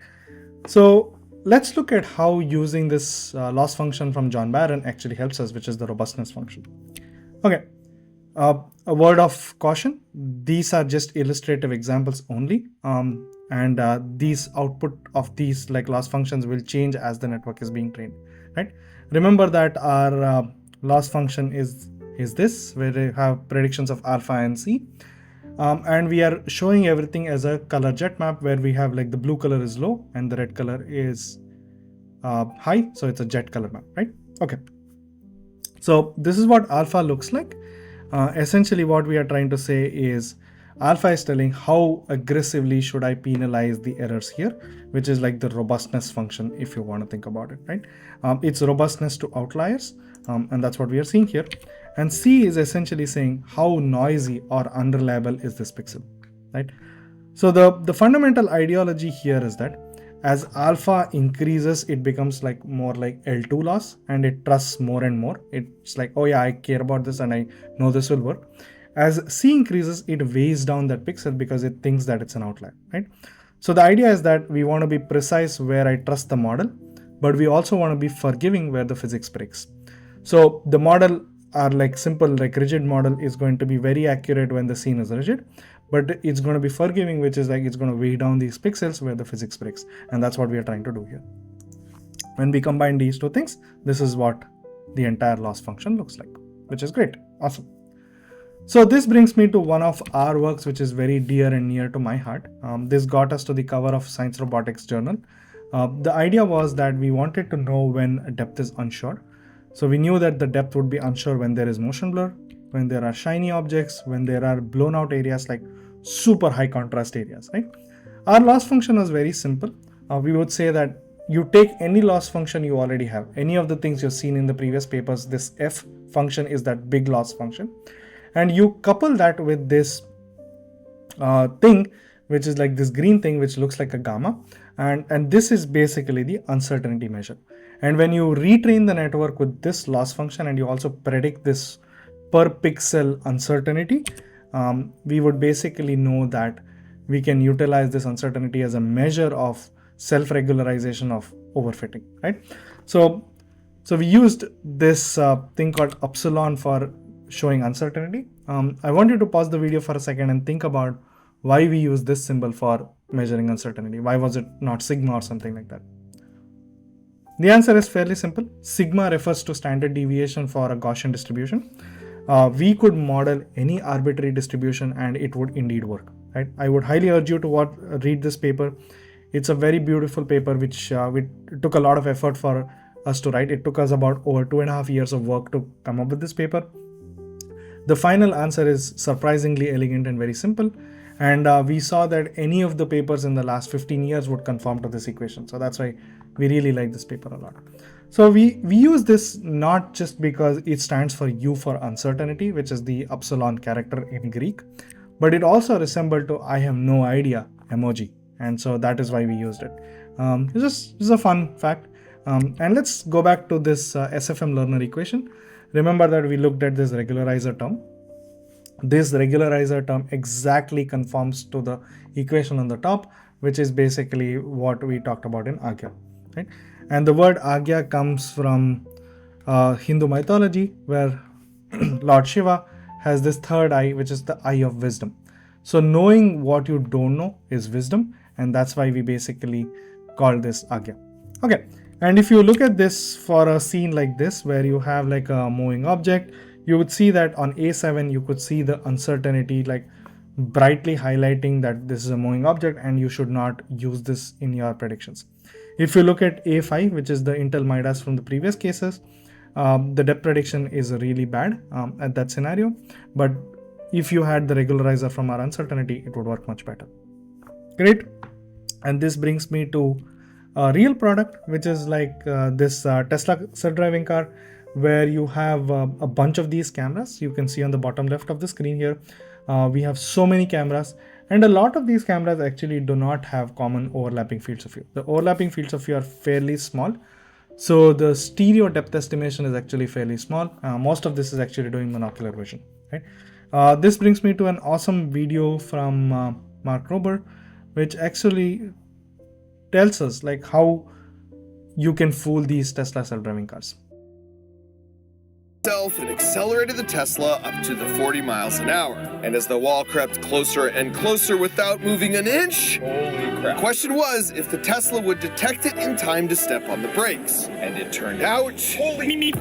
So let's look at how using this loss function from John Barron actually helps us, which is the robustness function. Okay. A word of caution, these are just illustrative examples only, and these output of these like loss functions will change as the network is being trained, right? Remember that our loss function is this, where we have predictions of alpha and C, and we are showing everything as a color jet map where we have like the blue color is low and the red color is high, so it's a jet color map, right? Okay, so this is what alpha looks like. Essentially what we are trying to say is alpha is telling how aggressively should I penalize the errors here, which is like the robustness function if you want to think about it, right? It's robustness to outliers, and that's what we are seeing here. And C is essentially saying how noisy or unreliable is this pixel, right? So the fundamental ideology here is that as alpha increases, it becomes like more like L2 loss, and it trusts more and more. It's like, oh yeah, I care about this and I know this will work. As C increases, it weighs down that pixel because it thinks that it's an outlier, right? So the idea is that we want to be precise where I trust the model, but we also want to be forgiving where the physics breaks. So the model are like simple, like rigid model is going to be very accurate when the scene is rigid, but it's going to be forgiving, which is like it's going to weigh down these pixels where the physics breaks. And that's what we are trying to do here. When we combine these two things, this is what the entire loss function looks like, which is great. Awesome. So this brings me to one of our works, which is very dear and near to my heart. This got us to the cover of Science Robotics journal. The idea was that we wanted to know when depth is unsure. So we knew that the depth would be unsure when there is motion blur, when there are shiny objects, when there are blown out areas like super high contrast areas, right? Our loss function was very simple. We would say that you take any loss function you already have, any of the things you've seen in the previous papers, this F function is that big loss function, and you couple that with this thing, which is like this green thing, which looks like a gamma, and this is basically the uncertainty measure. And when you retrain the network with this loss function and you also predict this per pixel uncertainty, we would basically know that we can utilize this uncertainty as a measure of self-regularization of overfitting, right? So we used this thing called epsilon for showing uncertainty. I want you to pause the video for a second and think about why we use this symbol for measuring uncertainty. Why was it not sigma or something like that? The answer is fairly simple. Sigma refers to standard deviation for a Gaussian distribution. We could model any arbitrary distribution and it would indeed work, right? I would highly urge you to read this paper. It's a very beautiful paper which took a lot of effort for us to write. It took us about over 2.5 years of work to come up with this paper. The final answer is surprisingly elegant and very simple. And we saw that any of the papers in the last 15 years would conform to this equation. So that's why we really like this paper a lot. So we use this not just because it stands for U for uncertainty, which is the epsilon character in Greek, but it also resembled to I have no idea emoji. And so that is why we used it. It's just a fun fact. And let's go back to this SfMLearner equation. Remember that we looked at this regularizer term. This regularizer term exactly conforms to the equation on the top, which is basically what we talked about in Ajna, right? And the word Ajna comes from Hindu mythology, where Lord Shiva has this third eye, which is the eye of wisdom. So knowing what you don't know is wisdom, and that's why we basically call this Ajna. Okay, and if you look at this for a scene like this, where you have like a moving object, you would see that on A7, you could see the uncertainty like brightly highlighting that this is a moving object and you should not use this in your predictions. If you look at A5, which is the Intel Midas from the previous cases, the depth prediction is really bad at that scenario. But if you had the regularizer from our uncertainty, it would work much better. Great. And this brings me to a real product, which is like this Tesla self-driving car, where you have a bunch of these cameras. You can see on the bottom left of the screen here, we have so many cameras, and a lot of these cameras actually do not have common overlapping fields of view. The overlapping fields of view are fairly small. So the stereo depth estimation is actually fairly small. Most of this is actually doing monocular vision, right? This brings me to an awesome video from Mark Rober, which actually tells us like how you can fool these Tesla self-driving cars. And accelerated the Tesla up to the 40 miles an hour. And as the wall crept closer and closer without moving an inch, holy crap. The question was if the Tesla would detect it in time to step on the brakes. And it turned out, holy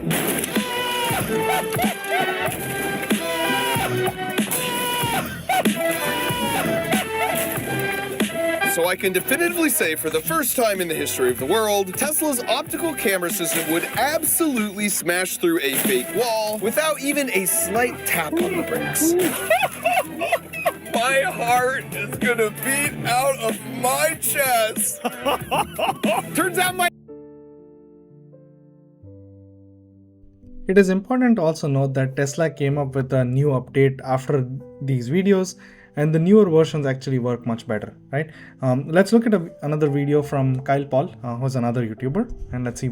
So I can definitively say for the first time in the history of the world, Tesla's optical camera system would absolutely smash through a fake wall without even a slight tap on the brakes. My heart is gonna beat out of my chest. Turns out my... It is important to also note that Tesla came up with a new update after these videos, and the newer versions actually work much better, right? Let's look at another video from Kyle Paul, who's another YouTuber, and let's see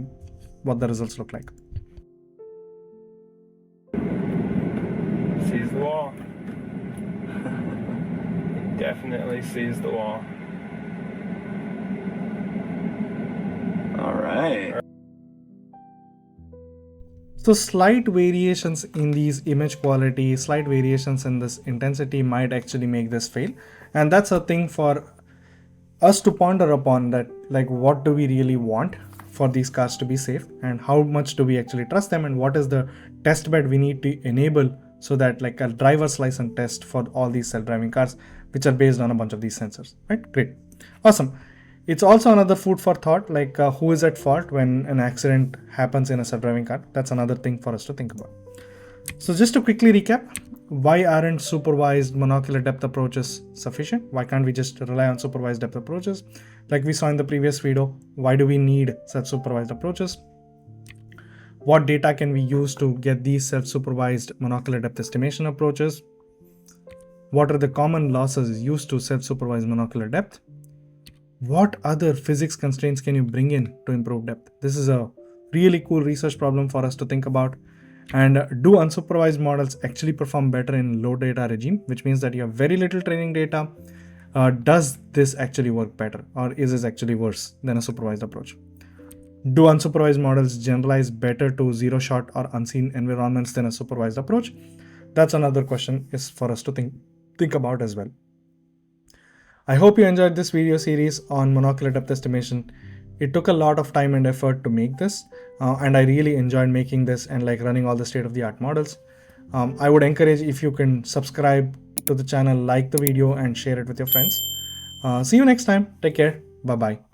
what the results look like. Sees the wall. Definitely sees the wall. All right. So slight variations in these image quality, slight variations in this intensity might actually make this fail. And that's a thing for us to ponder upon, that like what do we really want for these cars to be safe, and how much do we actually trust them, and what is the test bed we need to enable so that like a driver's license test for all these self-driving cars, which are based on a bunch of these sensors, right? Great. Awesome. It's also another food for thought, like who is at fault when an accident happens in a self-driving car. That's another thing for us to think about. So just to quickly recap, why aren't supervised monocular depth approaches sufficient? Why can't we just rely on supervised depth approaches? Like we saw in the previous video, why do we need self-supervised approaches? What data can we use to get these self-supervised monocular depth estimation approaches? What are the common losses used to self-supervised monocular depth? What other physics constraints can you bring in to improve depth? This is a really cool research problem for us to think about. And do unsupervised models actually perform better in low data regime, which means that you have very little training data? Does this actually work better, or is this actually worse than a supervised approach? Do unsupervised models generalize better to zero shot or unseen environments than a supervised approach? That's another question is for us to think about as well. I hope you enjoyed this video series on monocular depth estimation. It took a lot of time and effort to make this, and I really enjoyed making this and like running all the state-of-the-art models. I would encourage if you can subscribe to the channel, like the video, and share it with your friends. See you next time. Take care. Bye-bye.